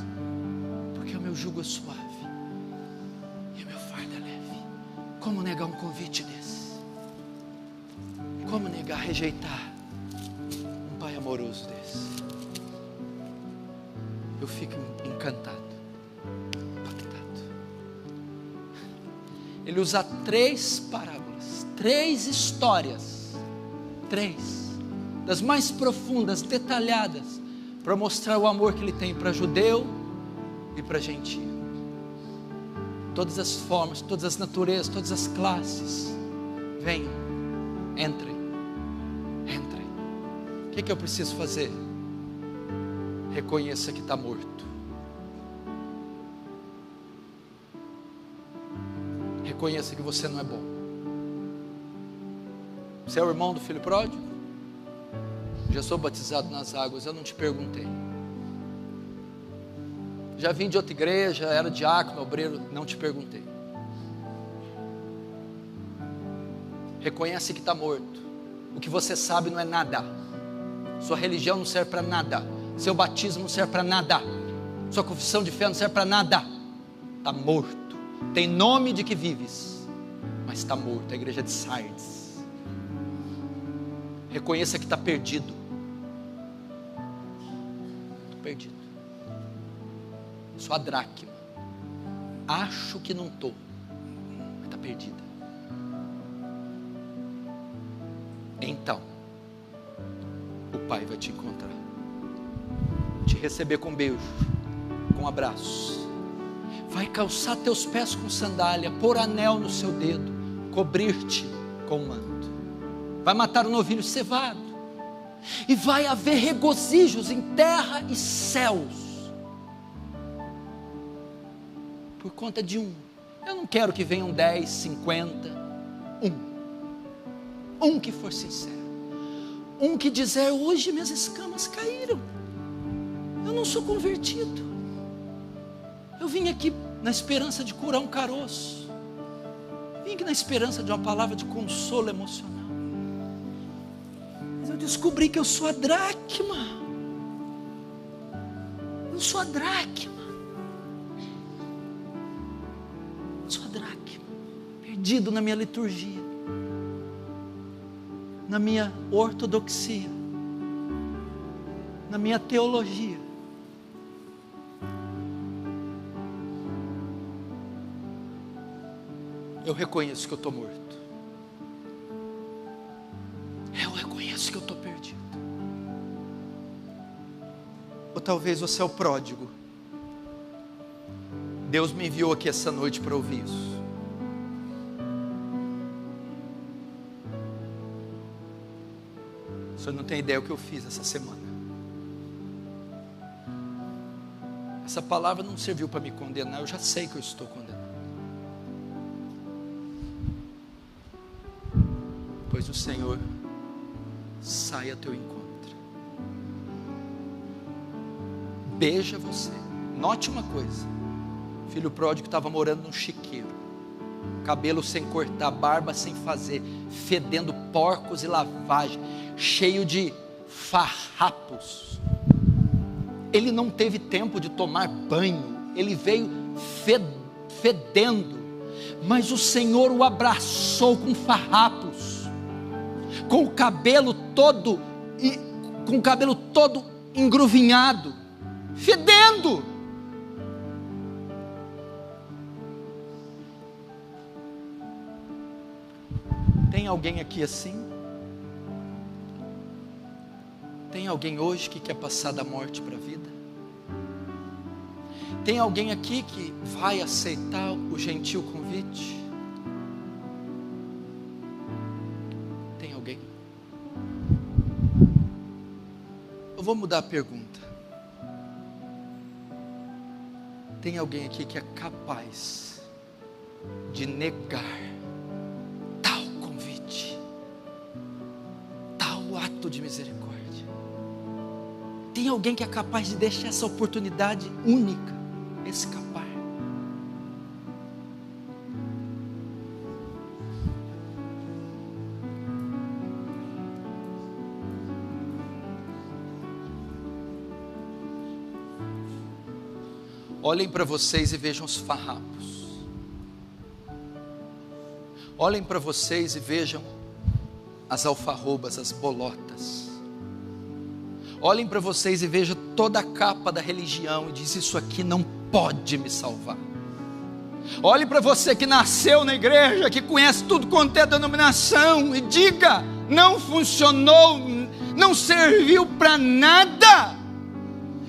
[SPEAKER 2] porque o meu jugo é suave e o meu fardo é leve. Como negar um convite desse? Como negar, rejeitar um Pai amoroso desse? Eu fico encantado, impactado. Ele usa 3 parábolas, 3 histórias, 3 das mais profundas, detalhadas, para mostrar o amor que ele tem para judeu e para gentio. Todas as formas, todas as naturezas, todas as classes. Venham, entrem, entrem. O que eu preciso fazer? Reconheça que está morto. Reconheça que você não é bom. Você é o irmão do filho pródigo? Já sou batizado nas águas, eu não te perguntei. Já vim de outra igreja, era diácono, obreiro, não te perguntei. Reconhece que está morto. O que você sabe não é nada. Sua religião não serve para nada. Seu batismo não serve para nada. Sua confissão de fé não serve para nada. Está morto. Tem nome de que vives, mas está morto. A igreja de Sardes. Reconheça que está perdido. Estou perdido. Sou a dracma. Acho que não estou, mas está perdida. Então, o Pai vai te encontrar, te receber com beijo, com abraço, vai calçar teus pés com sandália, pôr anel no seu dedo, cobrir-te com manto, vai matar um novilho cevado, e vai haver regozijos em terra e céus, por conta de um. Eu não quero que venham 10, 50, um que for sincero, um que dizer: hoje minhas escamas caíram, eu não sou convertido, eu vim aqui na esperança de curar um caroço, vim aqui na esperança de uma palavra de consolo emocional, mas eu descobri que eu sou a dracma, eu sou a dracma, perdido na minha liturgia, na minha ortodoxia, na minha teologia. Eu reconheço que eu estou morto. Eu reconheço que eu estou perdido. Ou talvez você é o pródigo. Deus me enviou aqui essa noite para ouvir isso. Você não tem ideia do que eu fiz essa semana. Essa palavra não serviu para me condenar, eu já sei que eu estou condenado. Pois o Senhor sai a teu encontro. Beija você. Note uma coisa. O filho pródigo estava morando num chiqueiro. Cabelo sem cortar, barba sem fazer, fedendo porcos e lavagem, cheio de farrapos. Ele não teve tempo de tomar banho, ele veio fedendo, mas o Senhor o abraçou com farrapos, com o cabelo todo engruvinhado, fedendo. Tem alguém aqui assim? Tem alguém hoje que quer passar da morte para a vida? Tem alguém aqui que vai aceitar o gentil convite? Tem alguém? Eu vou mudar a pergunta. Tem alguém aqui que é capaz de negar ato de misericórdia? Tem alguém que é capaz de deixar essa oportunidade única escapar?
[SPEAKER 1] Olhem para vocês e vejam os farrapos. Olhem para vocês e vejam as alfarrobas, as bolotas. Olhem para vocês e vejam toda a capa da religião e diz: isso aqui não pode me salvar. Olhe para você que nasceu na igreja, que conhece tudo quanto é denominação, e diga: não funcionou, não serviu para nada.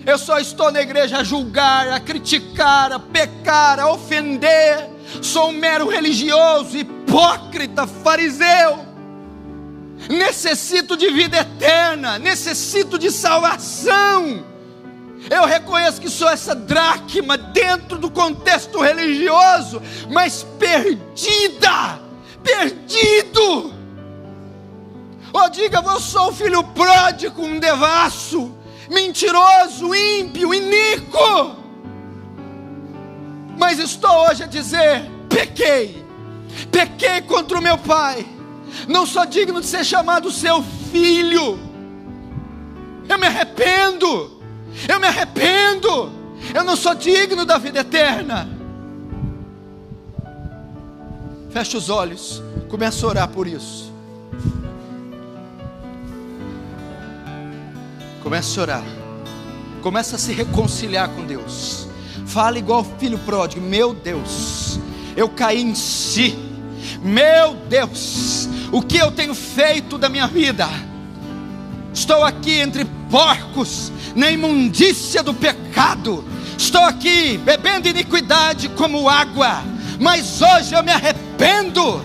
[SPEAKER 1] Eu só estou na igreja a julgar, a criticar, a pecar, a ofender. Sou um mero religioso, hipócrita, fariseu. Necessito de vida eterna, necessito de salvação. Eu reconheço que sou essa dracma dentro do contexto religioso, mas perdida, perdido. Ou diga: eu sou o filho pródigo, um devasso, mentiroso, ímpio, iníquo. Mas estou hoje a dizer: pequei contra o meu pai. Não sou digno de ser chamado seu filho. Eu me arrependo. Eu não sou digno da vida eterna. Feche os olhos, comece a orar por isso. Comece a orar. Comece a se reconciliar com Deus. Fala igual o filho pródigo: meu Deus, eu caí em si. Meu Deus, o que eu tenho feito da minha vida? Estou aqui entre porcos, na imundícia do pecado. Estou aqui bebendo iniquidade como água. Mas hoje eu me arrependo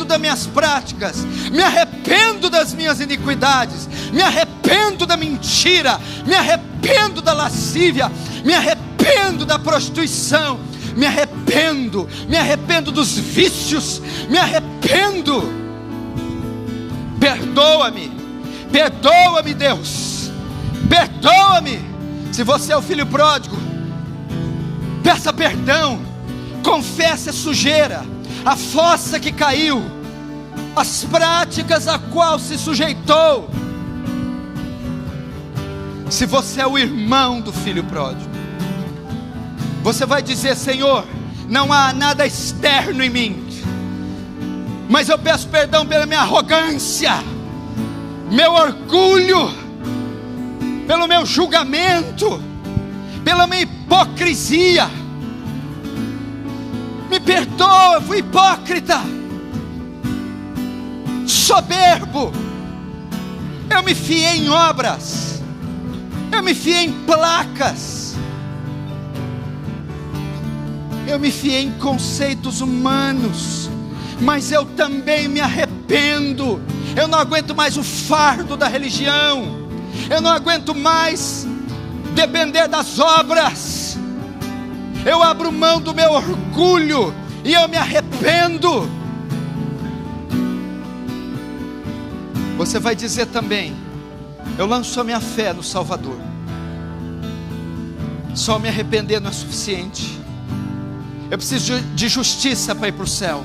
[SPEAKER 1] das minhas práticas, me arrependo das minhas iniquidades, me arrependo da mentira, me arrependo da lascívia, me arrependo da prostituição, me arrependo dos vícios, me arrependo. Perdoa-me, Deus, perdoa-me. Se você é o filho pródigo, peça perdão, confesse a sujeira, a fossa que caiu, as práticas a qual se sujeitou. Se você é o irmão do filho pródigo, você vai dizer: Senhor, não há nada externo em mim, mas eu peço perdão pela minha arrogância, meu orgulho, pelo meu julgamento, pela minha hipocrisia. Me perdoa, eu fui hipócrita, soberbo. Eu me fiei em obras, eu me fiei em placas, eu me fiei em conceitos humanos. Mas eu também me arrependo. Eu não aguento mais o fardo da religião. Eu não aguento mais depender das obras. Eu abro mão do meu orgulho e eu me arrependo. Você vai dizer também: eu lanço a minha fé no Salvador. Só me arrepender não é suficiente. Eu preciso de justiça para ir para o céu,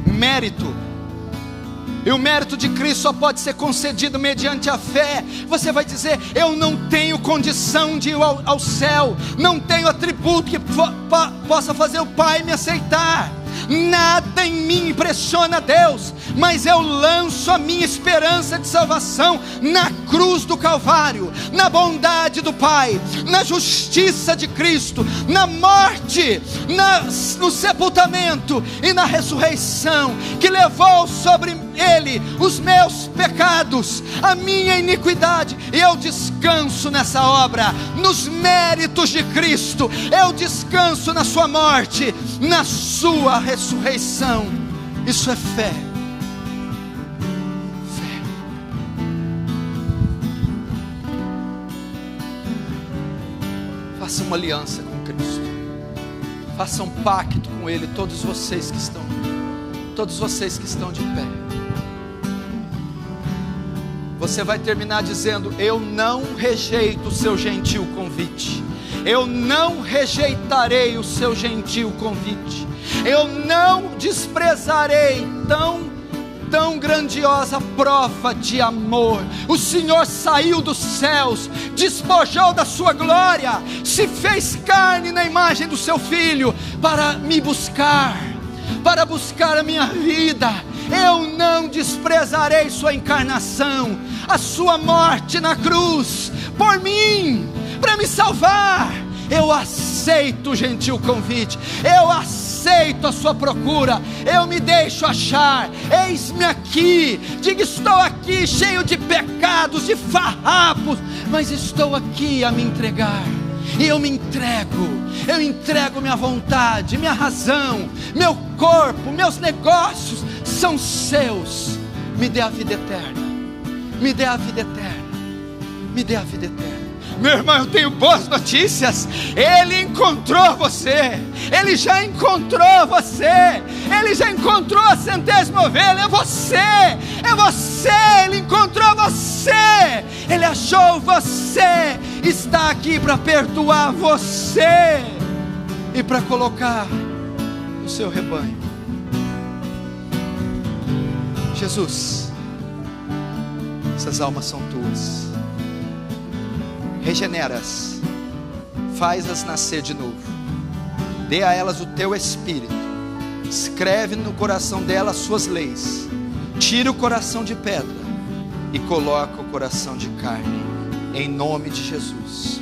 [SPEAKER 1] mérito. E o mérito de Cristo só pode ser concedido mediante a fé. Você vai dizer: eu não tenho condição de ir ao céu, não tenho atributo que possa fazer o Pai me aceitar. Nada em mim impressiona Deus, mas eu lanço a minha esperança de salvação na cruz do Calvário, na bondade do Pai, na justiça de Cristo, na morte, no sepultamento e na ressurreição, que levou sobre Ele os meus pecados, a minha iniquidade. E eu descanso nessa obra, nos méritos de Cristo. Eu descanso na sua morte, na sua ressurreição. Isso é fé. Fé. Faça uma aliança com Cristo. Faça um pacto com Ele, todos vocês que estão de pé. Você vai terminar dizendo: eu não rejeito o seu gentil convite. Eu não rejeitarei o seu gentil convite. Eu não desprezarei tão tão grandiosa prova de amor. O Senhor saiu dos céus, despojou da sua glória, se fez carne na imagem do seu Filho, para me buscar, para buscar a minha vida. Eu não desprezarei sua encarnação, a sua morte na cruz, por mim, para me salvar. Eu aceito o gentil convite, eu aceito a sua procura, eu me deixo achar. Eis-me aqui. Diga: estou aqui cheio de pecados, de farrapos, mas estou aqui a me entregar. E eu me entrego minha vontade, minha razão, meu corpo, meus negócios são seus. Me dê a vida eterna, me dê a vida eterna, me dê a vida eterna. Meu irmão, eu tenho boas notícias. Ele encontrou você. Ele já encontrou você. Ele já encontrou a 100ª ovelha. É você, é você. Ele encontrou você. Ele achou você. Está aqui para perdoar você e para colocar no seu rebanho. Jesus, essas almas são tuas. Regenera-as, faz-as nascer de novo, dê a elas o teu Espírito, escreve no coração delas as suas leis, tira o coração de pedra e coloca o coração de carne, em nome de Jesus.